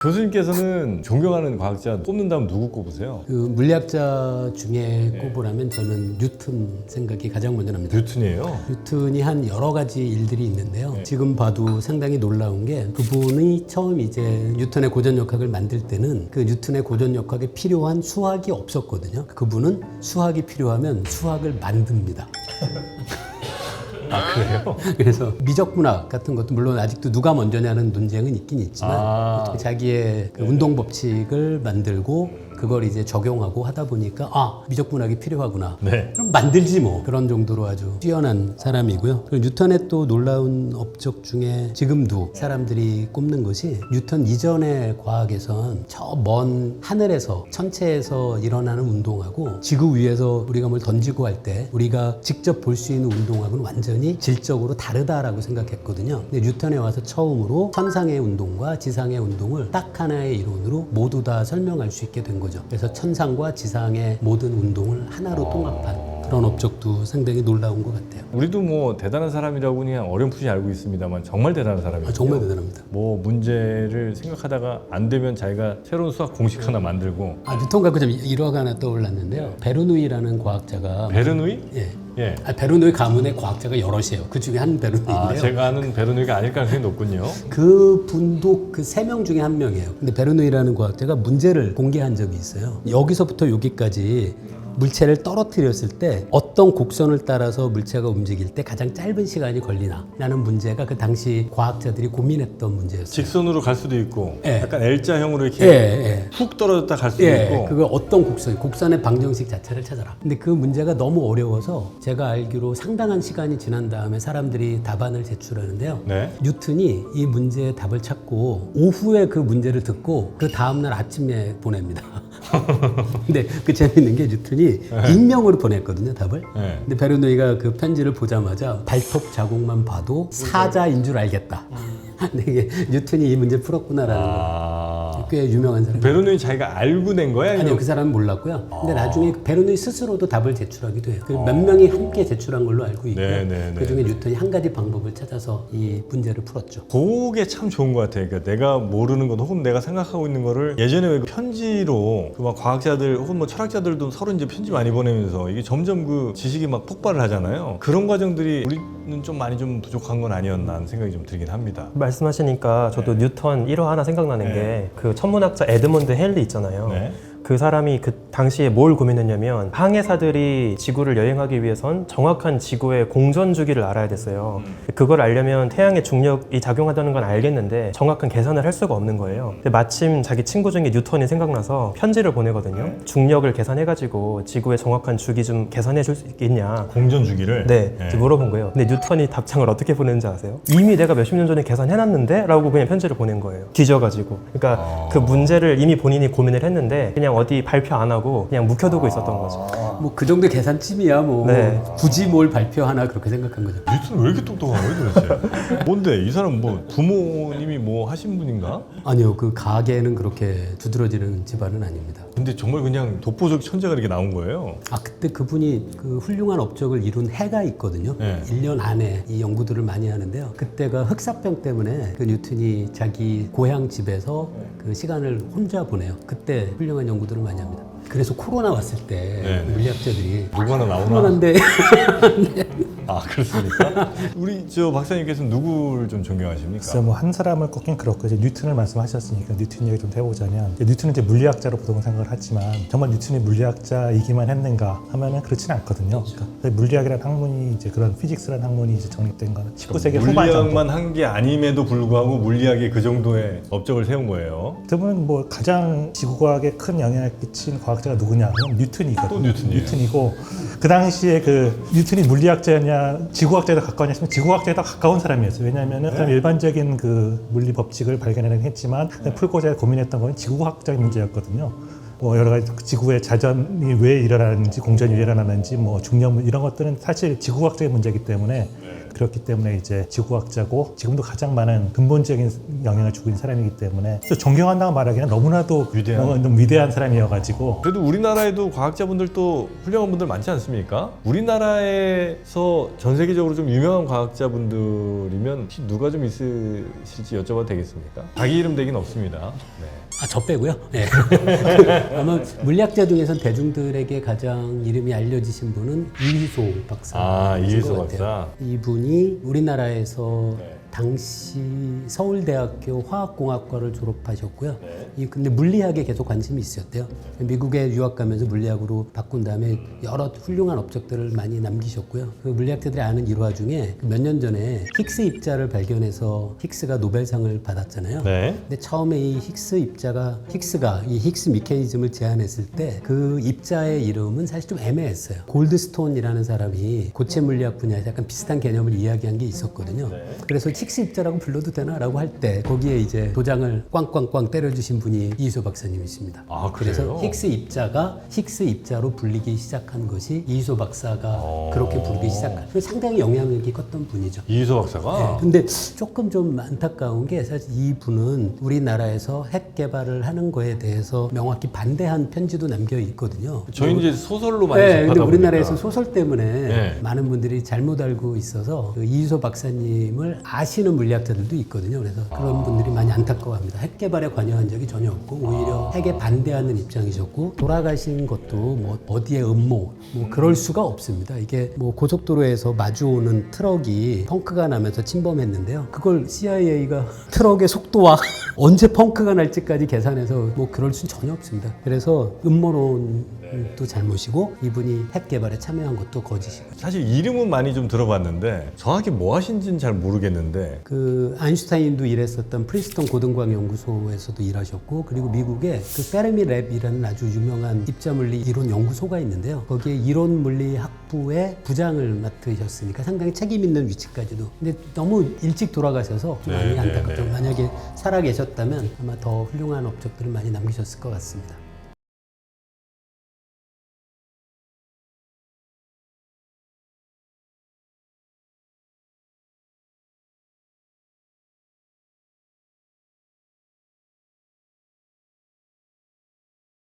교수님께서는 존경하는 과학자 꼽는다면 누구 꼽으세요? 그 물리학자 중에 꼽으라면 저는 뉴턴 생각이 가장 먼저 납니다. 뉴턴이에요? 뉴턴이 한 여러 가지 일들이 있는데요. 지금 봐도 상당히 놀라운 게 그분이 처음 이제 뉴턴의 고전역학을 만들 때는 그 뉴턴의 고전역학에 필요한 수학이 없었거든요. 그분은 수학이 필요하면 수학을 만듭니다. 아, 그래요? 그래서 미적분학 같은 것도 물론 아직도 누가 먼저냐는 논쟁은 있긴 있지만 자기의 그 운동 법칙을 만들고 그걸 이제 적용하고 하다 보니까 미적분학이 필요하구나. 네. 그럼 만들지 뭐. 그런 정도로 아주 뛰어난 사람이고요. 그리고 뉴턴의 또 놀라운 업적 중에 지금도 사람들이 꼽는 것이 뉴턴 이전의 과학에선 저 먼 하늘에서 천체에서 일어나는 운동하고 지구 위에서 우리가 뭘 던지고 할 때 우리가 직접 볼 수 있는 운동하고는 완전히 질적으로 다르다라고 생각했거든요. 근데 뉴턴에 와서 처음으로 천상의 운동과 지상의 운동을 딱 하나의 이론으로 모두 다 설명할 수 있게 된 거죠. 그래서 천상과 지상의 모든 운동을 하나로 통합한 그런 업적도 상당히 놀라운 것 같아요. 우리도 뭐 대단한 사람이라고 그냥 어렴풋이 알고 있습니다만 정말 대단한 사람이에요. 정말 대단합니다. 뭐 문제를 생각하다가 안 되면 자기가 새로운 수학 공식 하나 만들고. 뉴턴 갖고 좀 일화가 하나 떠올랐는데요. 베르누이라는 과학자가 베르누이? 예. 예. 베르누이 가문의 과학자가 여럿이에요. 그 중에 한 베르누이인데요. 제가 아는 베르누이가 아닐 가능성이 높군요. 그 분도 그 3명 중에 한 명이에요. 근데 베르누이라는 과학자가 문제를 공개한 적이 있어요. 여기서부터 여기까지 물체를 떨어뜨렸을 때 어떤 곡선을 따라서 물체가 움직일 때 가장 짧은 시간이 걸리나 라는 문제가 그 당시 과학자들이 고민했던 문제였어요. 직선으로 갈 수도 있고 예. 약간 L자형으로 이렇게 훅 떨어졌다 갈 수도 있고. 그거 어떤 곡선의 방정식 자체를 찾아라. 근데 그 문제가 너무 어려워서 제가 알기로 상당한 시간이 지난 다음에 사람들이 답안을 제출하는데요. 네. 뉴턴이 이 문제의 답을 찾고 오후에 그 문제를 듣고 그 다음날 아침에 보냅니다. 근데 그 재밌는 게 뉴턴이 익명으로 보냈거든요, 답을. 네. 근데 베르누이가 그 편지를 보자마자 발톱 자국만 봐도 사자인 줄 알겠다. 근데 이게 뉴턴이 이 문제 풀었구나라는 거. 꽤 유명한 사람. 베르누이 자기가 알고 낸 거야? 아니요, 그 사람은 몰랐고요. 근데 나중에 베르누이 스스로도 답을 제출하기도 해요. 몇 명이 함께 제출한 걸로 알고 있고요. 네네네. 그 중에 뉴턴이 한 가지 방법을 찾아서 이 문제를 풀었죠. 그게 참 좋은 것 같아요. 그러니까 내가 모르는 것 혹은 내가 생각하고 있는 거를 예전에 왜 편지로 그 막 과학자들 혹은 뭐 철학자들도 서로 이제 편지 많이 보내면서 이게 점점 그 지식이 막 폭발을 하잖아요. 그런 과정들이 우리는 좀 많이 좀 부족한 건 아니었나 하는 생각이 좀 들긴 합니다. 말씀하시니까 저도 뉴턴 1화 하나 생각나는 게 그 천문학자 에드먼드 헬리 있잖아요. 네. 그 사람이 그 당시에 뭘 고민했냐면 항해사들이 지구를 여행하기 위해선 정확한 지구의 공전 주기를 알아야 됐어요. 그걸 알려면 태양의 중력이 작용하다는 건 알겠는데 정확한 계산을 할 수가 없는 거예요. 근데 마침 자기 친구 중에 뉴턴이 생각나서 편지를 보내거든요. 중력을 계산해가지고 지구의 정확한 주기 좀 계산해 줄 수 있겠냐. 공전 주기를? 네, 물어본 거예요. 근데 뉴턴이 답장을 어떻게 보냈는지 아세요? 이미 내가 몇십 년 전에 계산해놨는데? 라고 그냥 편지를 보낸 거예요. 뒤져가지고. 그러니까 그 문제를 이미 본인이 고민을 했는데 그냥 어디 발표 안 하고 그냥 묵혀두고 있었던 거죠. 뭐 그 정도 계산쯤이야 뭐. 네. 굳이 뭘 발표하나 그렇게 생각한 거죠. 뉴턴 왜 이렇게 똑똑한 거예요 도대체? 뭔데 이 사람 뭐 부모님이 뭐 하신 분인가? 아니요, 그 가계는 그렇게 두드러지는 집안은 아닙니다. 근데 정말 그냥 독보적 천재가 이렇게 나온 거예요. 그때 그분이 그 훌륭한 업적을 이룬 해가 있거든요. 네. 1년 안에 이 연구들을 많이 하는데요. 그때가 흑사병 때문에 그 뉴턴이 자기 고향 집에서 그 시간을 혼자 보내요. 그때 훌륭한 연구들을 많이 합니다. 그래서 코로나 왔을 때 네네. 물리학자들이 누구 하나 나오나? 코로나인데 그렇습니까? 우리 저 박사님께서는 누구를 좀 존경하십니까? 그래서 뭐 한 사람을 꼽긴 그렇고 이제 뉴턴을 말씀하셨으니까 뉴턴 얘기 좀 해보자면 뉴턴은 이제 물리학자로 보통 생각을 하지만 정말 뉴턴이 물리학자이기만 했는가 하면은 그렇지는 않거든요. 그러니까 물리학이라는 학문이 이제 그런 피직스라는 학문이 이제 정립된 거는 19세기 후반 정도. 물리학만 한 게 아님에도 불구하고 물리학이 그 정도의 업적을 세운 거예요. 그러면 뭐 가장 지구과학에 큰 영향을 끼친 과학자가 누구냐? 그럼 뉴턴이거든요. 또 뉴턴이에요. 뉴턴이고 그 당시에 그 뉴턴이 물리학자냐 지구학자에다 가까웠냐 했으면 지구학자에다 가까운 사람이었어요. 왜냐하면은 그냥 일반적인 그 물리 법칙을 발견하긴 했지만 풀고자 고민했던 건 지구학적인 문제였거든요. 뭐 여러 가지 지구의 자전이 왜 일어나는지 공전이 왜 일어나는지 뭐 중력 이런 것들은 사실 지구학적인 문제이기 때문에 그렇기 때문에 이제 지구과학자고 지금도 가장 많은 근본적인 영향을 주고 있는 사람이기 때문에 또 존경한다고 말하기는 너무나도 너무 위대한 사람이어가지고. 그래도 우리나라에도 과학자분들도 훌륭한 분들 많지 않습니까? 우리나라에서 전 세계적으로 좀 유명한 과학자분들이면 혹시 누가 좀 있으실지 여쭤봐도 되겠습니까? 자기 이름 대긴 없습니다. 네. 아, 저 빼고요. 네. 아마 물리학자 중에서 대중들에게 가장 이름이 알려지신 분은 이휘소 박사. 아, 이휘소 박사. 이분이 우리나라에서 네. 당시 서울대학교 화학공학과를 졸업하셨고요. 네. 근데 물리학에 계속 관심이 있었대요. 미국에 유학 가면서 물리학으로 바꾼 다음에 여러 훌륭한 업적들을 많이 남기셨고요. 그 물리학자들이 아는 일화 중에 몇 년 전에 힉스 입자를 발견해서 힉스가 노벨상을 받았잖아요. 네. 근데 처음에 이 힉스 입자가 힉스가 이 힉스 미케니즘을 제안했을 때 그 입자의 이름은 사실 좀 애매했어요. 골드스톤이라는 사람이 고체 물리학 분야에서 약간 비슷한 개념을 이야기한 게 있었거든요. 그래서 힉스 입자라고 불러도 되나라고 할 때 거기에 이제 도장을 꽝꽝꽝 때려주신 분이 이휘소 박사님이십니다. 아, 그래서 그래요? 힉스 입자가 힉스 입자로 불리기 시작한 것이 이휘소 박사가 그렇게 부르기 시작한. 상당히 영향력이 컸던 분이죠. 이휘소 박사가? 네, 근데 조금 좀 안타까운 게 사실 이 분은 우리나라에서 핵 개발을 하는 거에 대해서 명확히 반대한 편지도 남겨 있거든요. 저희 이제 소설로 많이 네, 접하다 근데 보니까. 우리나라에서 소설 때문에 네. 많은 분들이 잘못 알고 있어서 그 이휘소 박사님을 아시는 물리학자들도 있거든요. 그래서 그런 분들이 많이 안타까워합니다. 핵 개발에 관여한 적이 전혀 없고 오히려 핵에 반대하는 입장이셨고 돌아가신 것도 뭐 어디에 음모 뭐 그럴 수가 없습니다. 이게 뭐 고속도로에서 마주오는 트럭이 펑크가 나면서 침범했는데요. 그걸 CIA가 트럭의 속도와 언제 펑크가 날지까지 계산해서 뭐 그럴 수는 전혀 없습니다. 그래서 음모론도 잘못이고 이분이 핵 개발에 참여한 것도 거짓이고. 사실 이름은 많이 좀 들어봤는데 정확히 뭐 하신지는 잘 모르겠는데 그 아인슈타인도 일했었던 프린스턴 고등과학 연구소에서도 일하셨고 그리고 미국에 그 페르미 랩이라는 아주 유명한 입자물리 이론 연구소가 있는데요. 거기에 이론 물리 학부의 부장을 맡으셨으니까 상당히 책임 있는 위치까지도. 근데 너무 일찍 돌아가셔서 좀 많이 안타깝죠. 만약에 살아 계셨다면 아마 더 훌륭한 업적들을 많이 남기셨을 것 같습니다.